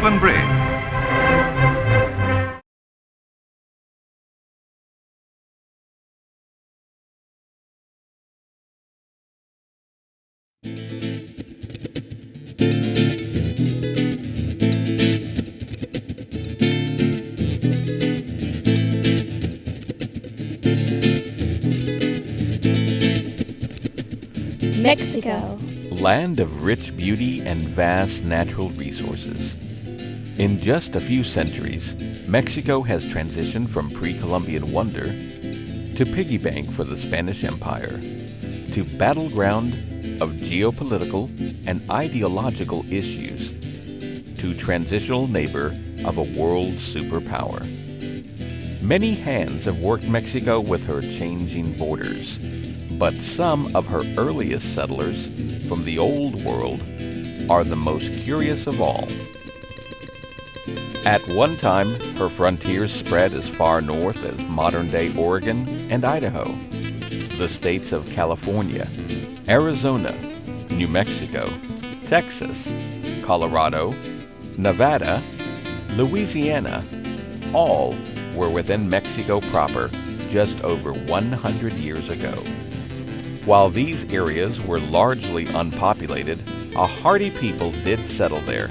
Brooklyn Bridge. Mexico. Land of rich beauty and vast natural resources. In just a few centuries, Mexico has transitioned from pre-Columbian wonder to piggy bank for the Spanish Empire, to battleground of geopolitical and ideological issues, to transitional neighbor of a world superpower. Many hands have worked Mexico with her changing borders, but some of her earliest settlers from the Old World are the most curious of all. At one time, her frontiers spread as far north as modern-day Oregon and Idaho, the states of California, Arizona, New Mexico, Texas, Colorado, Nevada, Louisiana, all were within Mexico proper just over 100 years ago. While these areas were largely unpopulated, a hardy people did settle there.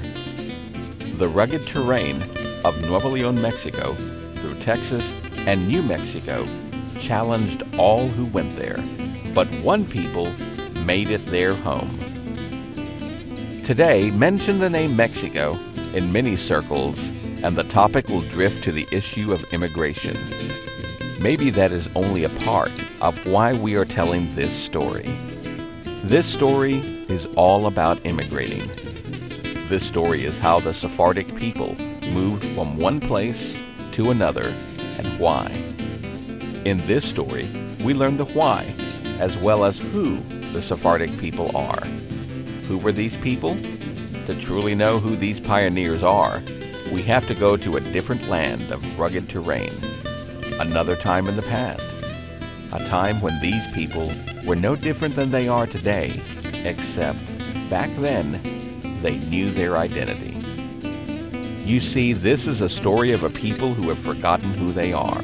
The rugged terrain of Nuevo León, Mexico, through Texas and New Mexico challenged all who went there, but one people made it their home. Today, mention the name Mexico in many circles, and the topic will drift to the issue of immigration. Maybe that is only a part of why we are telling this story. This story is all about immigrating. This story is how the Sephardic people moved from one place to another and why. In this story, we learn the why, as well as who the Sephardic people are. Who were these people? To truly know who these pioneers are, we have to go to a different land of rugged terrain. Another time in the past. A time when these people were no different than they are today, except back then, they knew their identity. You see, this is a story of a people who have forgotten who they are.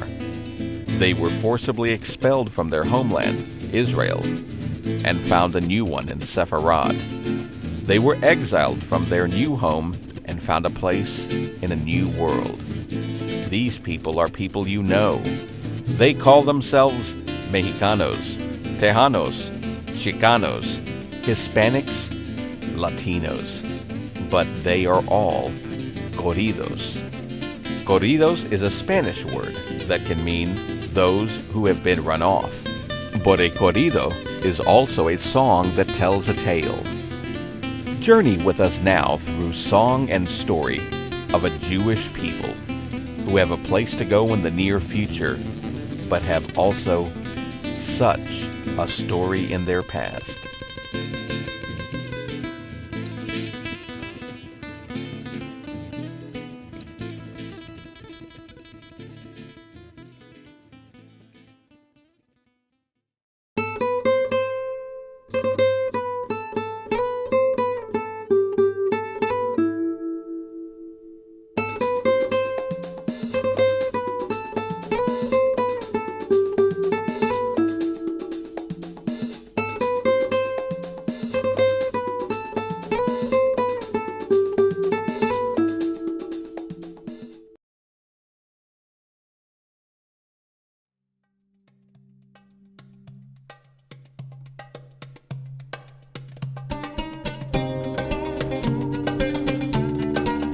They were forcibly expelled from their homeland, Israel, and found a new one in Sepharad. They were exiled from their new home and found a place in a new world. These people are people you know. They call themselves Mexicanos, Tejanos, Chicanos, Hispanics, Latinos. But they are all Corridos. Corridos is a Spanish word that can mean those who have been run off. But a corrido is also a song that tells a tale. Journey with us now through song and story of a Jewish people who have a place to go in the near future, but have also such a story in their past.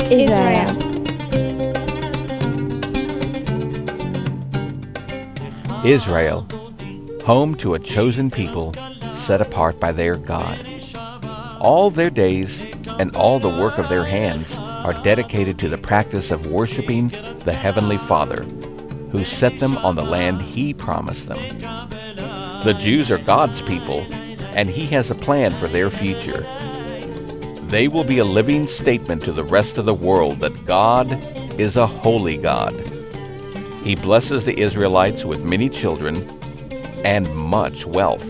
Israel. Israel, home to a chosen people set apart by their God. All their days and all the work of their hands are dedicated to the practice of worshiping the Heavenly Father, who set them on the land He promised them. The Jews are God's people, and He has a plan for their future. They will be a living statement to the rest of the world that God is a holy God. He blesses the Israelites with many children and much wealth.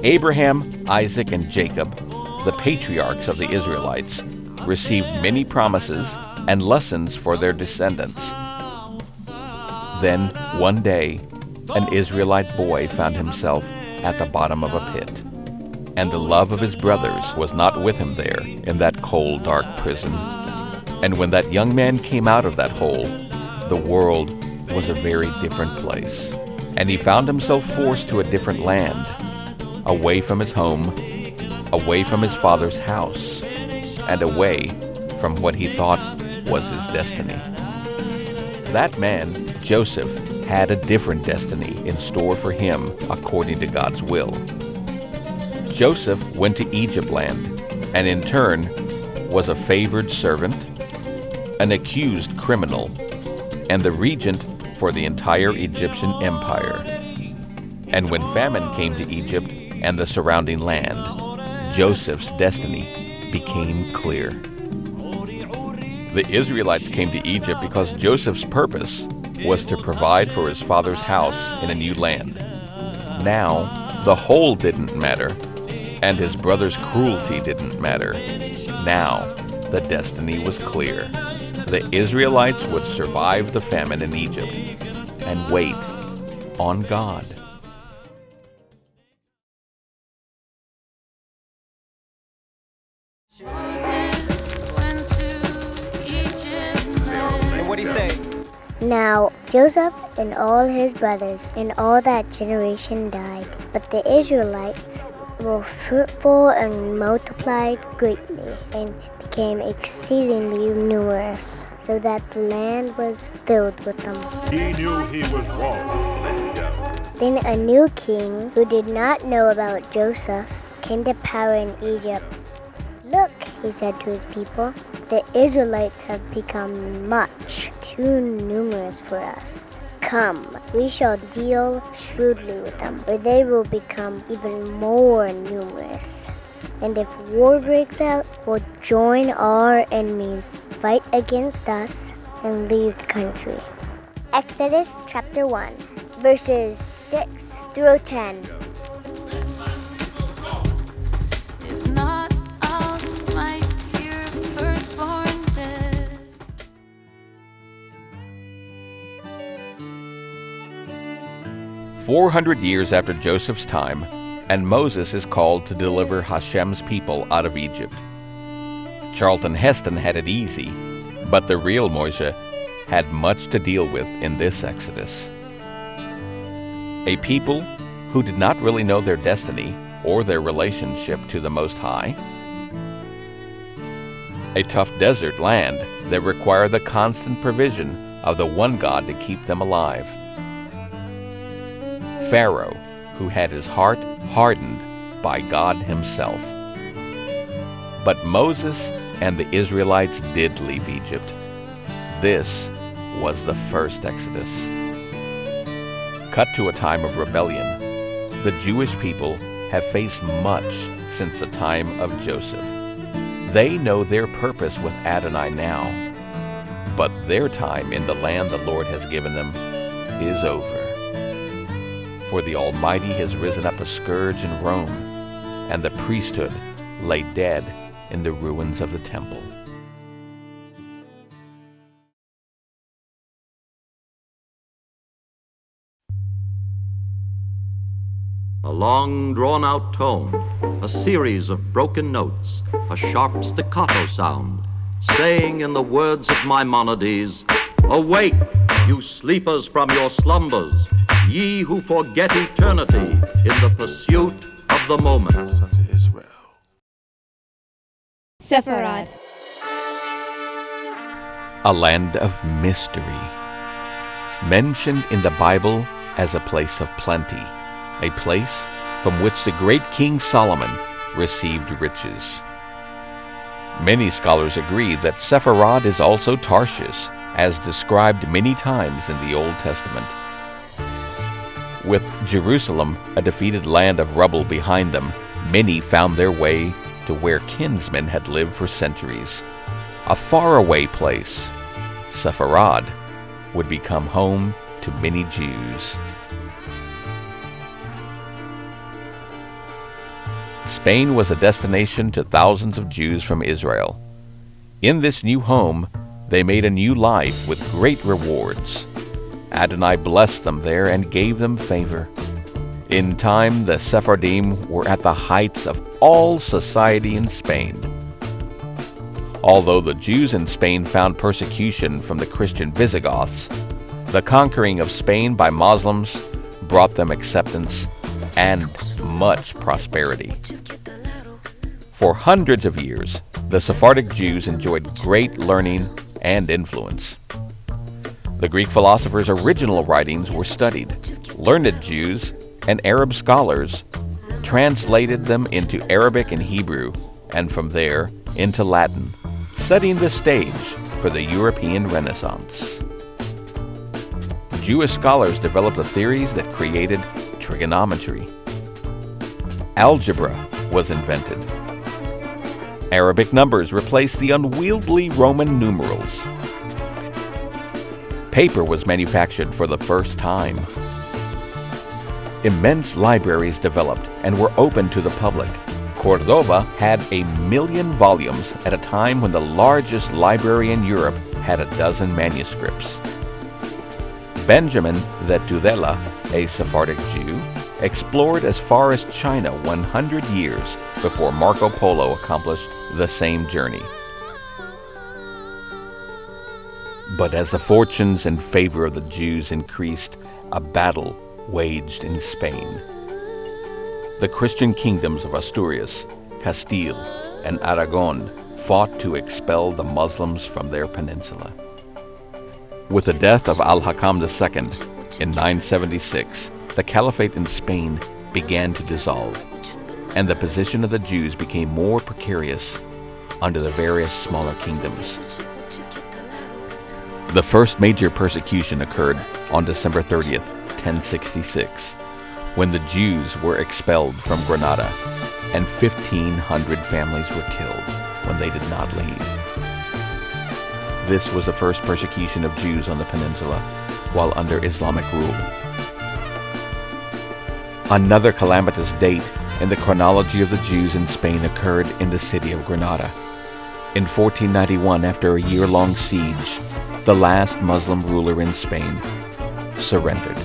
Abraham, Isaac, and Jacob, the patriarchs of the Israelites, received many promises and lessons for their descendants. Then, one day, an Israelite boy found himself at the bottom of a pit, and the love of his brothers was not with him there in that cold, dark prison. And when that young man came out of that hole, the world was a very different place, and he found himself forced to a different land, away from his home, away from his father's house, and away from what he thought was his destiny. That man, Joseph, had a different destiny in store for him according to God's will. Joseph went to Egypt land, and in turn was a favored servant, an accused criminal, and the regent for the entire Egyptian empire. And when famine came to Egypt and the surrounding land, Joseph's destiny became clear. The Israelites came to Egypt because Joseph's purpose was to provide for his father's house in a new land. Now, the hole didn't matter, and his brother's cruelty didn't matter. Now, the destiny was clear. The Israelites would survive the famine in Egypt and wait on God. And what'd he say? Now Joseph and all his brothers and all that generation died, but the Israelites were fruitful and multiplied greatly and became exceedingly numerous, so that the land was filled with them. He knew he was wrong. Then a new king, who did not know about Joseph, came to power in Egypt. "Look," he said to his people, "the Israelites have become much too numerous for us. Come, we shall deal shrewdly with them, or they will become even more numerous. And if war breaks out, we'll join our enemies, fight against us, and leave the country." Exodus chapter 1, verses 6 through 10. If not, I'll smite your firstborn dead. "400 years after Joseph's time, and Moses is called to deliver Hashem's people out of Egypt. Charlton Heston had it easy, but the real Moshe had much to deal with in this Exodus. A people who did not really know their destiny or their relationship to the Most High. A tough desert land that required the constant provision of the one God to keep them alive. Pharaoh, who had his heart hardened by God himself. But Moses and the Israelites did leave Egypt. This was the first Exodus. Cut to a time of rebellion. The Jewish people have faced much since the time of Joseph. They know their purpose with Adonai now, but their time in the land the Lord has given them is over. For the Almighty has risen up a scourge in Rome, and the priesthood lay dead in the ruins of the temple. A long, drawn-out tone, a series of broken notes, a sharp staccato sound, saying in the words of Maimonides, "Awake, you sleepers from your slumbers, ye who forget eternity in the pursuit of the moment." Sepharad. A land of mystery. Mentioned in the Bible as a place of plenty, a place from which the great King Solomon received riches. Many scholars agree that Sepharad is also Tarshish, as described many times in the Old Testament. With Jerusalem, a defeated land of rubble behind them, many found their way to where kinsmen had lived for centuries. A faraway place, Sepharad would become home to many Jews. Spain was a destination to thousands of Jews from Israel. In this new home, they made a new life with great rewards. Adonai blessed them there and gave them favor. In time, the Sephardim were at the heights of all society in Spain. Although the Jews in Spain found persecution from the Christian Visigoths, the conquering of Spain by Muslims brought them acceptance and much prosperity. For hundreds of years, the Sephardic Jews enjoyed great learning and influence. The Greek philosophers' original writings were studied. Learned Jews and Arab scholars translated them into Arabic and Hebrew, and from there into Latin, setting the stage for the European Renaissance. Jewish scholars developed the theories that created trigonometry. Algebra was invented. Arabic numbers replaced the unwieldy Roman numerals. Paper was manufactured for the first time. Immense libraries developed and were open to the public. Cordoba had 1 million volumes at a time when the largest library in Europe had 12 manuscripts. Benjamin de Tudela, a Sephardic Jew, explored as far as China 100 years before Marco Polo accomplished the same journey. But as the fortunes and favor of the Jews increased, a battle waged in Spain. The Christian kingdoms of Asturias, Castile, and Aragon fought to expel the Muslims from their peninsula. With the death of Al-Hakam II in 976, the caliphate in Spain began to dissolve, and the position of the Jews became more precarious under the various smaller kingdoms. The first major persecution occurred on December 30th, 1066, when the Jews were expelled from Granada, and 1,500 families were killed when they did not leave. This was the first persecution of Jews on the peninsula while under Islamic rule. Another calamitous date in the chronology of the Jews in Spain occurred in the city of Granada. In 1491, after a year-long siege, the last Muslim ruler in Spain surrendered.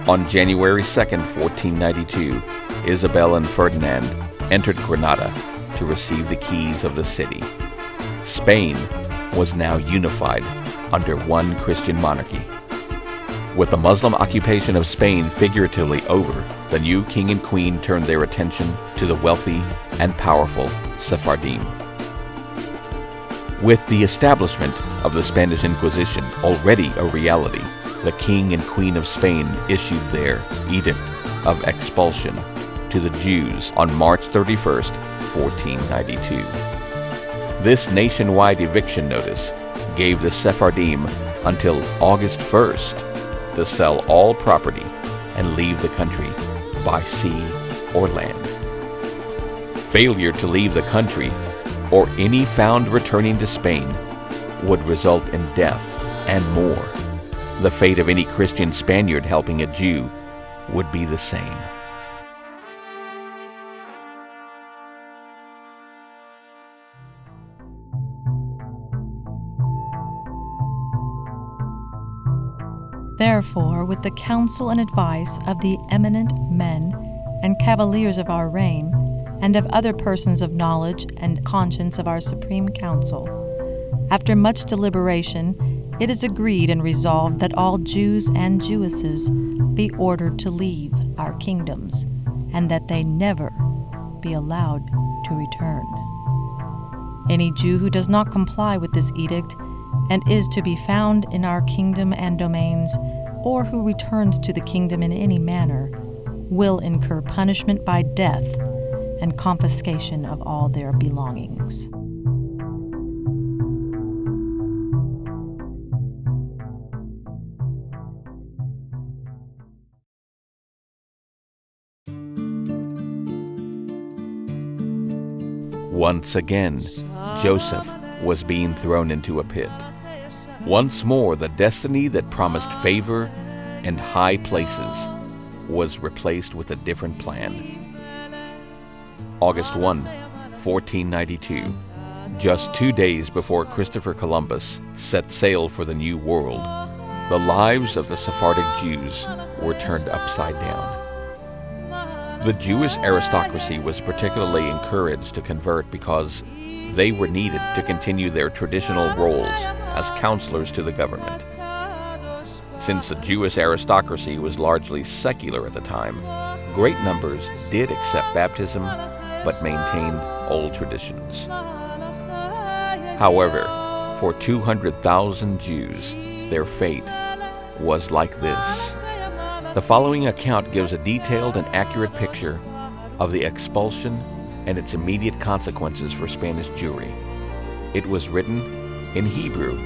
On January 2nd, 1492, Isabel and Ferdinand entered Granada to receive the keys of the city. Spain was now unified under one Christian monarchy. With the Muslim occupation of Spain figuratively over, the new king and queen turned their attention to the wealthy and powerful Sephardim. With the establishment of the Spanish Inquisition already a reality, the king and queen of Spain issued their edict of expulsion to the Jews on March 31st, 1492. This nationwide eviction notice gave the Sephardim until August 1st to sell all property and leave the country by sea or land. Failure to leave the country, or any found returning to Spain, would result in death and more. The fate of any Christian Spaniard helping a Jew would be the same. Therefore, with the counsel and advice of the eminent men and cavaliers of our reign, and of other persons of knowledge and conscience of our Supreme Council, after much deliberation, it is agreed and resolved that all Jews and Jewesses be ordered to leave our kingdoms, and that they never be allowed to return. Any Jew who does not comply with this edict, and is to be found in our kingdom and domains, or who returns to the kingdom in any manner, will incur punishment by death and confiscation of all their belongings. Once again, Joseph was being thrown into a pit. Once more, the destiny that promised favor and high places was replaced with a different plan. August 1, 1492, Just 2 days before Christopher Columbus set sail for the New World, the lives of the Sephardic Jews were turned upside down. The Jewish aristocracy was particularly encouraged to convert because they were needed to continue their traditional roles as counselors to the government. Since the Jewish aristocracy was largely secular at the time, great numbers did accept baptism but maintained old traditions. However, for 200,000 Jews, their fate was like this. The following account gives a detailed and accurate picture of the expulsion and its immediate consequences for Spanish Jewry. It was written in Hebrew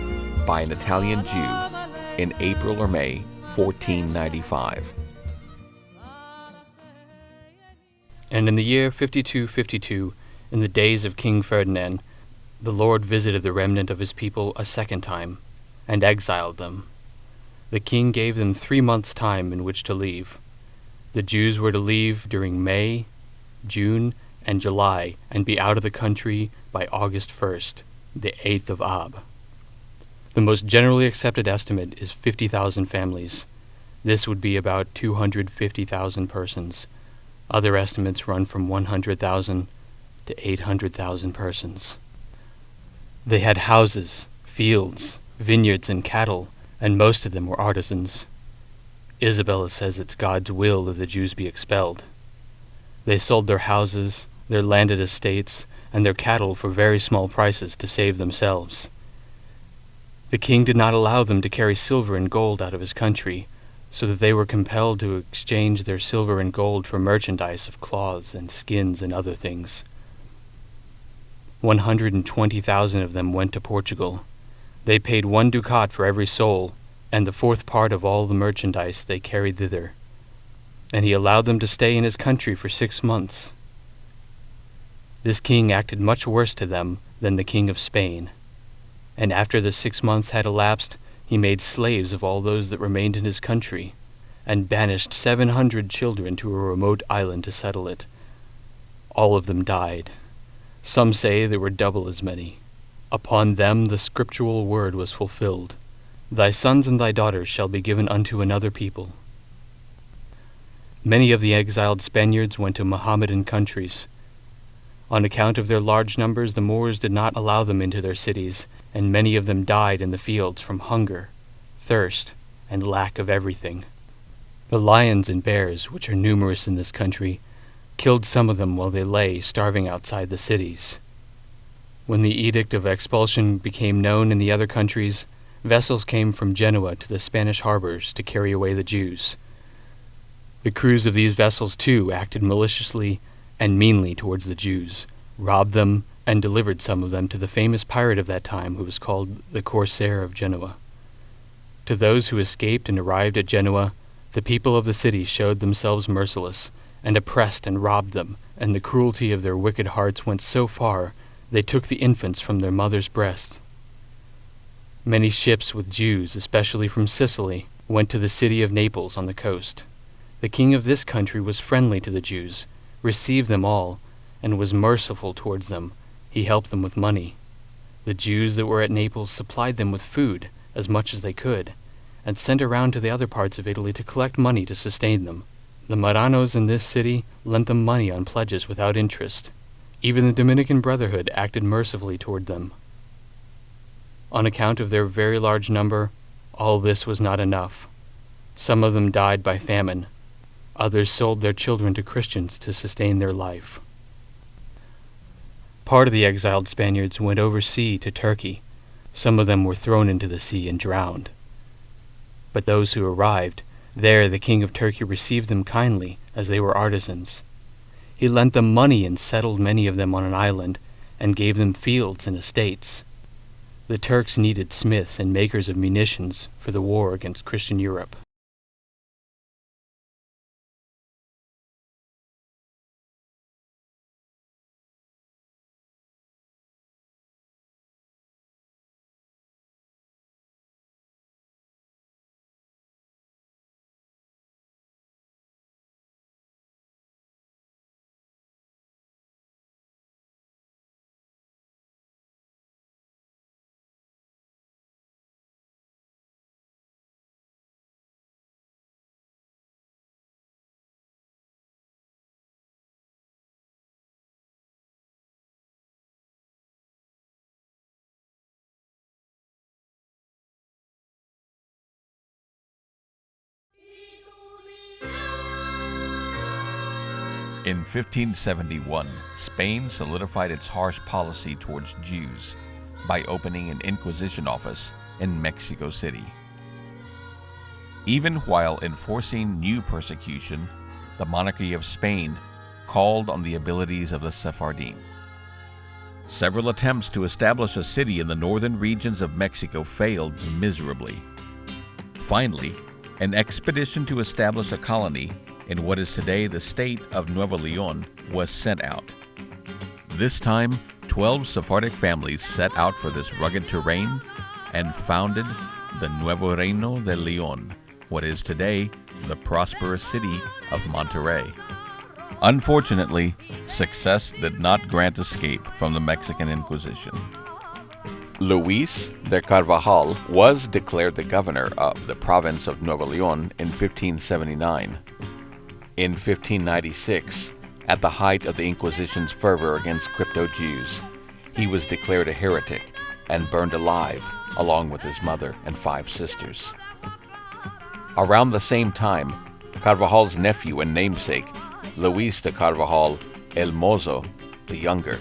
by an Italian Jew in April or May 1495. And in the year 5252, in the days of King Ferdinand, the Lord visited the remnant of his people a second time, and exiled them. The king gave them 3 months' time in which to leave. The Jews were to leave during May, June, and July, and be out of the country by August 1st, the 8th of Ab. The most generally accepted estimate is 50,000 families. This would be about 250,000 persons. Other estimates run from 100,000 to 800,000 persons. They had houses, fields, vineyards, and cattle, and most of them were artisans. Isabella says it's God's will that the Jews be expelled. They sold their houses, their landed estates, and their cattle for very small prices to save themselves. The king did not allow them to carry silver and gold out of his country, so that they were compelled to exchange their silver and gold for merchandise of cloths and skins and other things. 120,000 of them went to Portugal. They paid 1 ducat for every soul, and the 4th part of all the merchandise they carried thither. And he allowed them to stay in his country for 6 months. This king acted much worse to them than the king of Spain. And after the 6 months had elapsed, he made slaves of all those that remained in his country, and banished 700 children to a remote island to settle it. All of them died. Some say there were double as many. Upon them the scriptural word was fulfilled. Thy sons and thy daughters shall be given unto another people. Many of the exiled Spaniards went to Mohammedan countries. On account of their large numbers, the Moors did not allow them into their cities, and many of them died in the fields from hunger, thirst, and lack of everything. The lions and bears, which are numerous in this country, killed some of them while they lay starving outside the cities. When the edict of expulsion became known in the other countries, vessels came from Genoa to the Spanish harbors to carry away the Jews. The crews of these vessels, too, acted maliciously and meanly towards the Jews, robbed them, and delivered some of them to the famous pirate of that time who was called the Corsair of Genoa. To those who escaped and arrived at Genoa, the people of the city showed themselves merciless, and oppressed and robbed them, and the cruelty of their wicked hearts went so far they took the infants from their mothers' breasts. Many ships with Jews, especially from Sicily, went to the city of Naples on the coast. The king of this country was friendly to the Jews, received them all, and was merciful towards them. He helped them with money. The Jews that were at Naples supplied them with food, as much as they could, and sent around to the other parts of Italy to collect money to sustain them. The Marranos in this city lent them money on pledges without interest. Even the Dominican Brotherhood acted mercifully toward them. On account of their very large number, all this was not enough. Some of them died by famine. Others sold their children to Christians to sustain their life. Part of the exiled Spaniards went overseas to Turkey. Some of them were thrown into the sea and drowned. But those who arrived, there the king of Turkey received them kindly, as they were artisans. He lent them money and settled many of them on an island, and gave them fields and estates. The Turks needed smiths and makers of munitions for the war against Christian Europe. In 1571, Spain solidified its harsh policy towards Jews by opening an Inquisition office in Mexico City. Even while enforcing new persecution, the monarchy of Spain called on the abilities of the Sephardim. Several attempts to establish a city in the northern regions of Mexico failed miserably. Finally, an expedition to establish a colony in what is today the state of Nuevo León was sent out. This time, 12 Sephardic families set out for this rugged terrain and founded the Nuevo Reino de León, what is today the prosperous city of Monterrey. Unfortunately, success did not grant escape from the Mexican Inquisition. Luis de Carvajal was declared the governor of the province of Nuevo León in 1579. In 1596, at the height of the Inquisition's fervor against crypto-Jews, he was declared a heretic and burned alive along with his mother and 5 sisters. Around the same time, Carvajal's nephew and namesake, Luis de Carvajal el Mozo, the younger,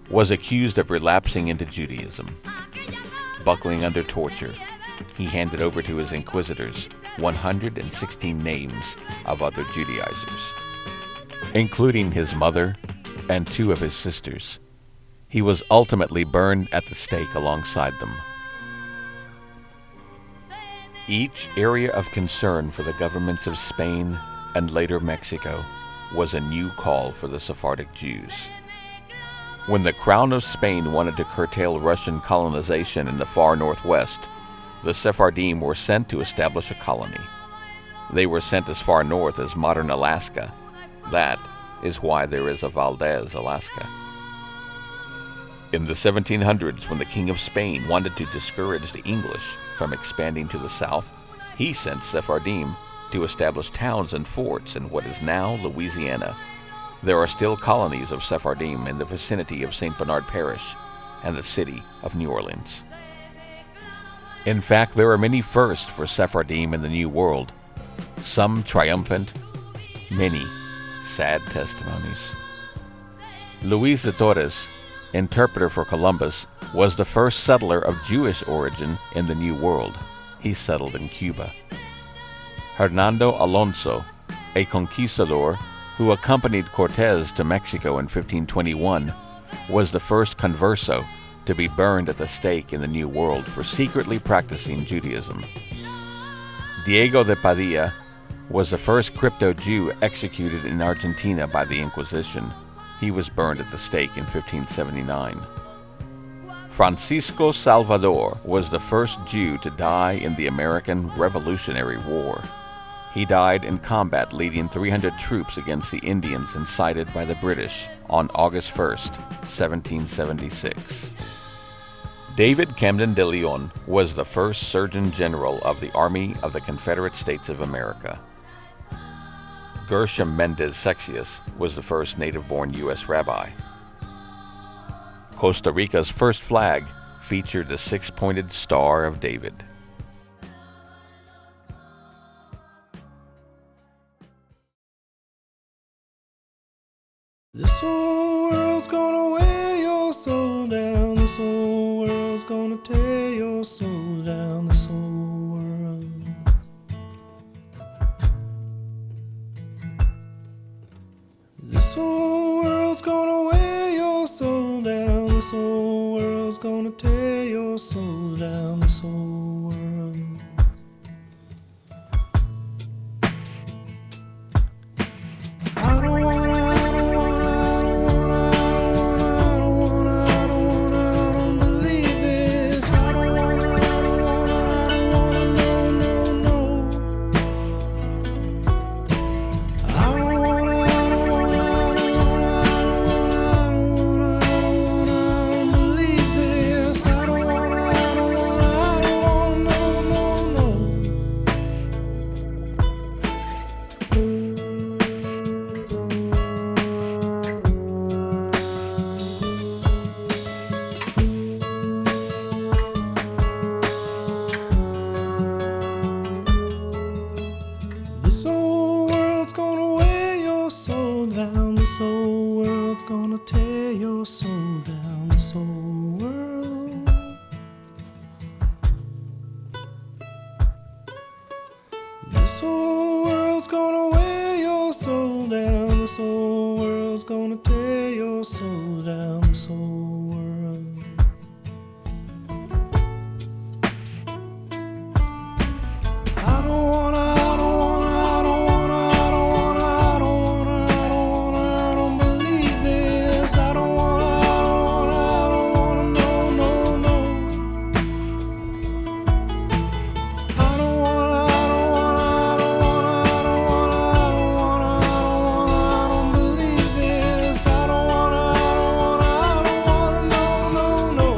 was accused of relapsing into Judaism. Buckling under torture, he handed over to his inquisitors 116 names of other Judaizers, including his mother and 2 of his sisters. He was ultimately burned at the stake alongside them. Each area of concern for the governments of Spain and later Mexico was a new call for the Sephardic Jews. When the Crown of Spain wanted to curtail Russian colonization in the far northwest, the Sephardim were sent to establish a colony. They were sent as far north as modern Alaska. That is why there is a Valdez, Alaska. In the 1700s, when the King of Spain wanted to discourage the English from expanding to the south, he sent Sephardim to establish towns and forts in what is now Louisiana. There are still colonies of Sephardim in the vicinity of St. Bernard Parish and the city of New Orleans. In fact, there are many firsts for Sephardim in the New World, some triumphant, many sad testimonies. Luis de Torres, interpreter for Columbus, was the first settler of Jewish origin in the New World. He settled in Cuba. Hernando Alonso, a conquistador who accompanied Cortés to Mexico in 1521, was the first converso to be burned at the stake in the New World for secretly practicing Judaism. Diego de Padilla was the first crypto-Jew executed in Argentina by the Inquisition. He was burned at the stake in 1579. Francisco Salvador was the first Jew to die in the American Revolutionary War. He died in combat leading 300 troops against the Indians incited by the British on August 1st, 1776. David Camden de Leon was the first Surgeon General of the Army of the Confederate States of America. Gershom Mendez Sexius was the first native-born U.S. rabbi. Costa Rica's first flag featured the 6-pointed Star of David. This whole world's gonna wear your soul down. This whole world's gonna tear your soul down. This whole world. This whole world's gonna wear your soul down. This whole world's gonna tear your soul down. This whole world. I don't wanna believe this. I don't wanna, no. I don't wanna believe this. I don't wanna gonna tear your soul down, this whole world. This whole world's gonna wear your soul down, this whole world's gonna tear your soul down, this whole world. I don't wanna believe this. I don't wanna, no, no, no. I don't wanna believe this. I don't wanna, no, no, no.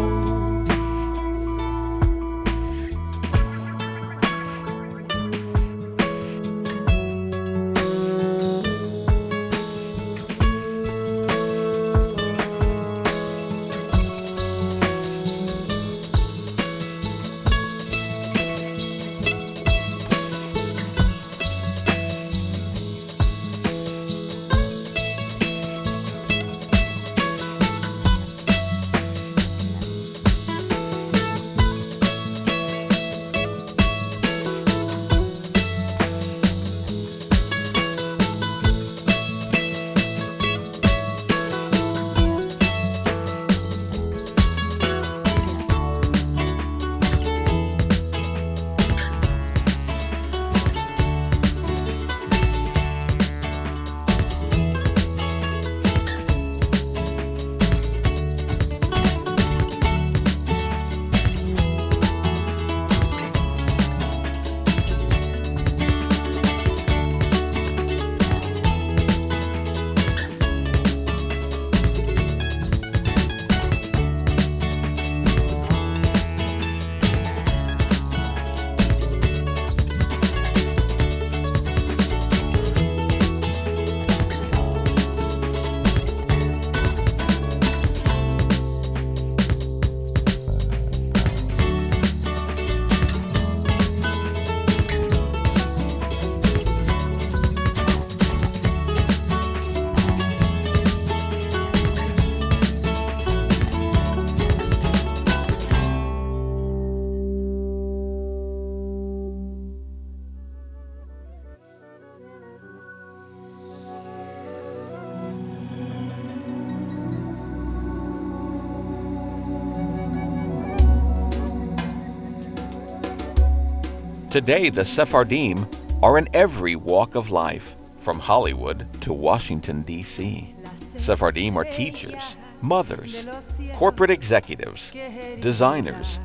Today, the Sephardim are in every walk of life, from Hollywood to Washington, D.C. Sephardim are teachers, mothers, corporate executives, designers,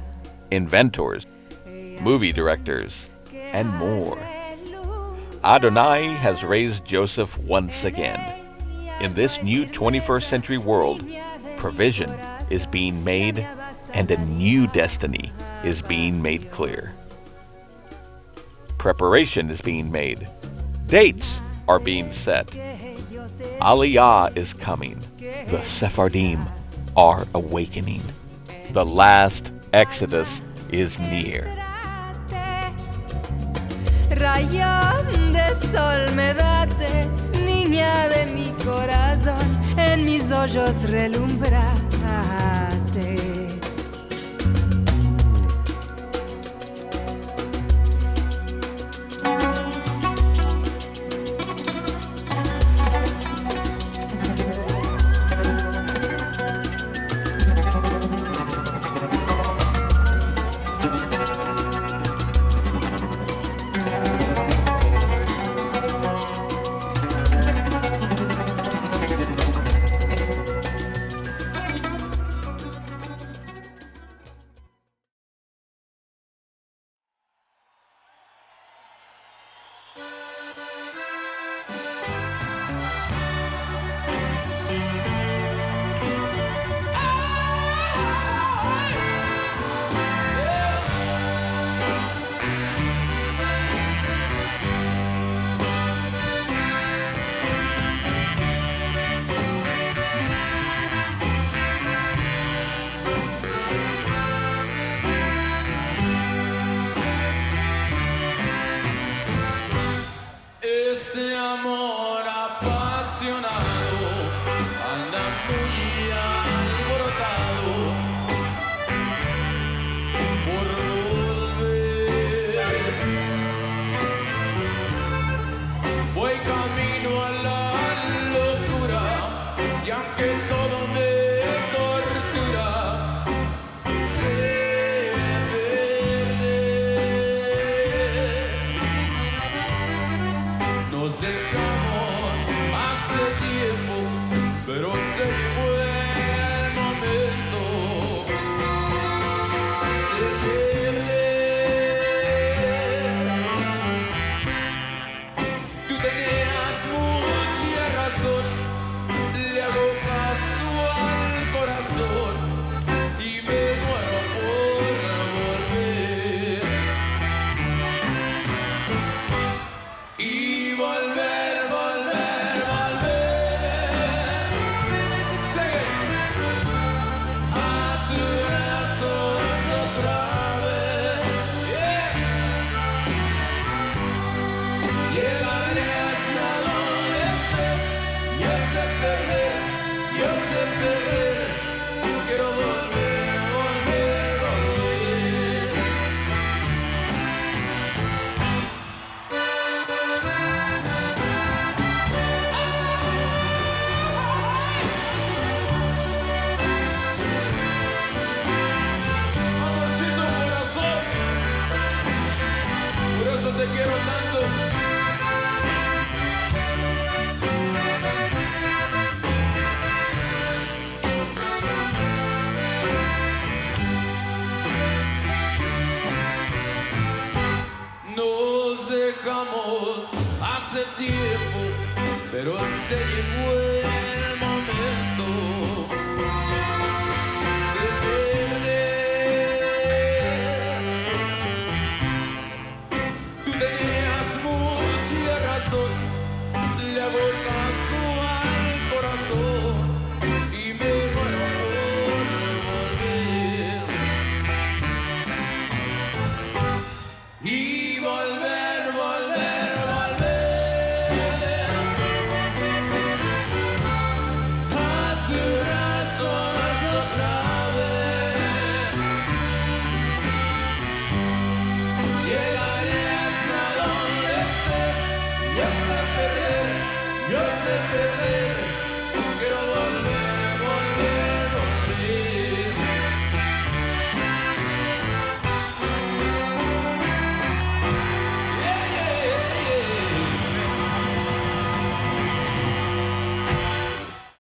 inventors, movie directors, and more. Adonai has raised Joseph once again. In this new 21st century world, provision is being made and a new destiny is being made clear. Preparation is being made. Dates are being set. Aliyah is coming. The Sephardim are awakening. The last Exodus is near. Rayón de sol me bates, niña de mi corazón, en mis ojos relumbrates. hace tiempo, pero se llegó el